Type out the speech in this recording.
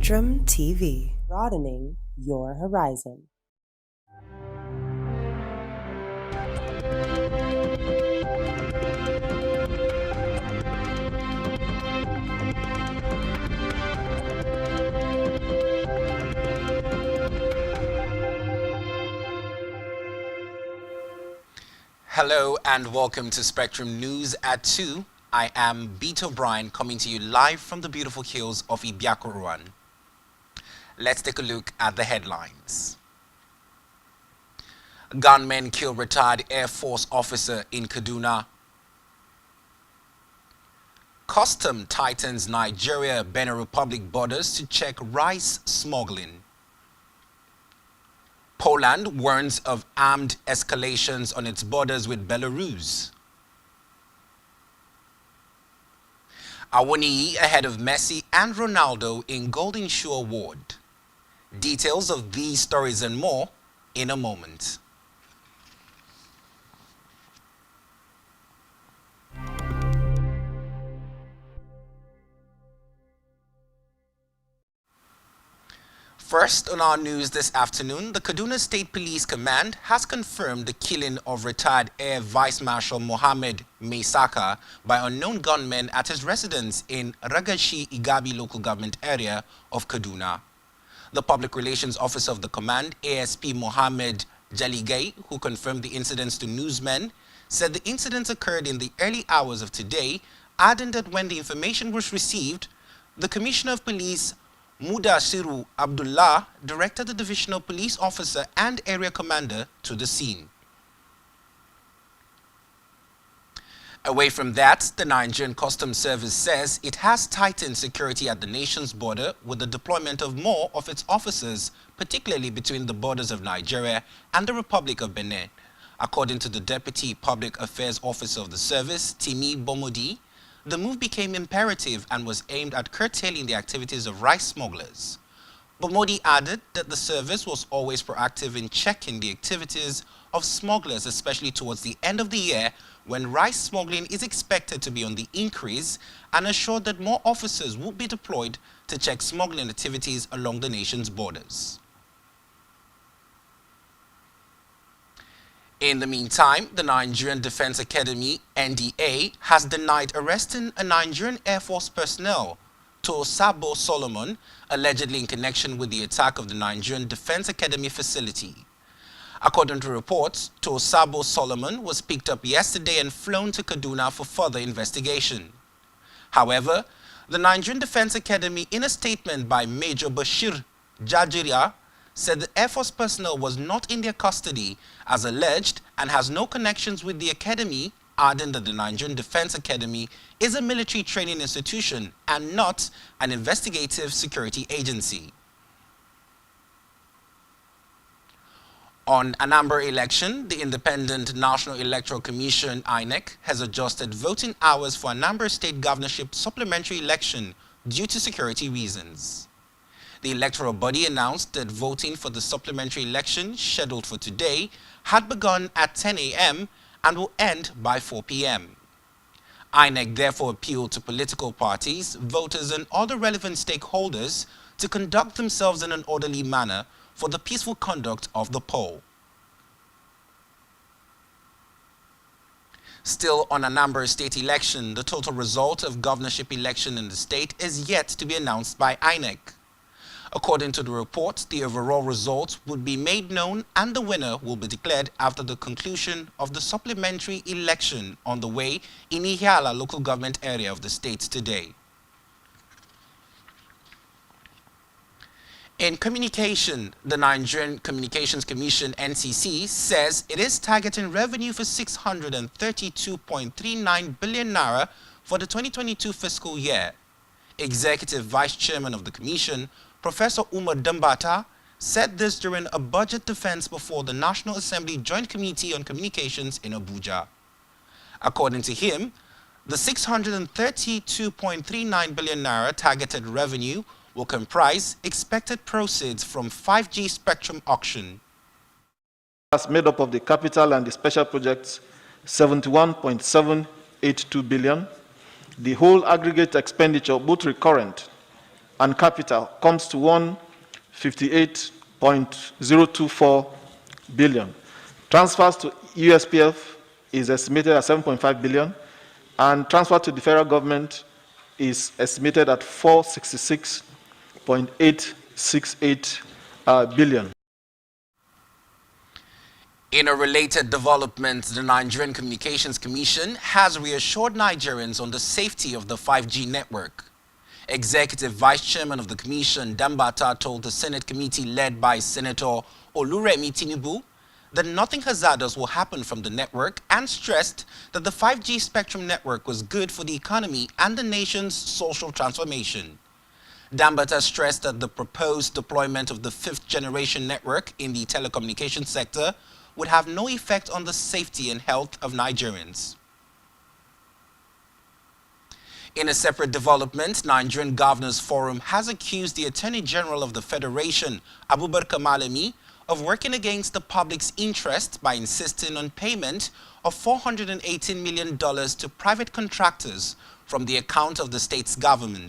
Spectrum TV, broadening your horizon. Hello and welcome to Spectrum News at 2. I am Beat O'Brien coming to you live from the beautiful hills of Ibiakoruan. Let's take a look at the headlines. Gunmen kill retired Air Force officer in Kaduna. Custom tightens Nigeria-Benin Republic borders to check rice smuggling. Poland warns of armed escalations on its borders with Belarus. Awoniyi ahead of Messi and Ronaldo in Golden Shoe Award. Details of these stories and more in a moment. First on our news this afternoon, the Kaduna State Police Command has confirmed the killing of retired Air Vice Marshal Mohammed Maisaka by unknown gunmen at his residence in Ragashi Igabi local government area of Kaduna. The Public Relations Officer of the command, ASP Mohammed Jaligay, who confirmed the incidents to newsmen, said the incidents occurred in the early hours of today, adding that when the information was received, the Commissioner of Police Mudasiru Abdullah directed the divisional police officer and area commander to the scene. Away from that, the Nigerian Customs Service says it has tightened security at the nation's border with the deployment of more of its officers, particularly between the borders of Nigeria and the Republic of Benin. According to the Deputy Public Affairs Officer of the service, Timi Bomodi, the move became imperative and was aimed at curtailing the activities of rice smugglers. Bomodi added that the service was always proactive in checking the activities of smugglers, especially towards the end of the year when rice smuggling is expected to be on the increase, and assured that more officers will be deployed to check smuggling activities along the nation's borders. In the meantime, the Nigerian Defense Academy, NDA, has denied arresting a Nigerian Air Force personnel, Tosabo Solomon, allegedly in connection with the attack of the Nigerian Defense Academy facility. According to reports, Tosabo Solomon was picked up yesterday and flown to Kaduna for further investigation. However, the Nigerian Defense Academy, in a statement by Major Bashir Jajiria, said the Air Force personnel was not in their custody as alleged and has no connections with the academy, adding that the Nigerian Defense Academy is a military training institution and not an investigative security agency. On Anambra election, the Independent National Electoral Commission, INEC, has adjusted voting hours for Anambra State Governorship supplementary election due to security reasons. The electoral body announced that voting for the supplementary election scheduled for today had begun at 10 a.m. and will end by 4 p.m. INEC therefore appealed to political parties, voters and other relevant stakeholders to conduct themselves in an orderly manner for the peaceful conduct of the poll. Still on Anambra State election, the total result of governorship election in the state is yet to be announced by INEC. According to the report, the overall results would be made known and the winner will be declared after the conclusion of the supplementary election on the way in Ihiala local government area of the state today. In communication, the Nigerian Communications Commission (NCC) says it is targeting revenue for 632.39 billion naira for the 2022 fiscal year. Executive Vice Chairman of the Commission, Professor Umar Dambata, said this during a budget defense before the National Assembly Joint Committee on Communications in Abuja. According to him, the 632.39 billion naira targeted revenue will comprise expected proceeds from 5G spectrum auction. As made up of the capital and the special projects, 71.782 billion. The whole aggregate expenditure, both recurrent and capital comes to 158.024 billion. Transfers to USPF is estimated at 7.5 billion, and transfer to the federal government is estimated at 466.868 billion. In a related development, the Nigerian Communications Commission has reassured Nigerians on the safety of the 5G network. Executive Vice Chairman of the Commission, Dambata, told the Senate committee led by Senator Oluremi Tinubu that nothing hazardous will happen from the network, and stressed that the 5G spectrum network was good for the economy and the nation's social transformation. Dambata stressed that the proposed deployment of the 5th generation network in the telecommunications sector would have no effect on the safety and health of Nigerians. In a separate development, Nigerian Governors Forum has accused the Attorney General of the Federation, Abubakar Malami, of working against the public's interest by insisting on payment of $418 million to private contractors from the account of the state's government.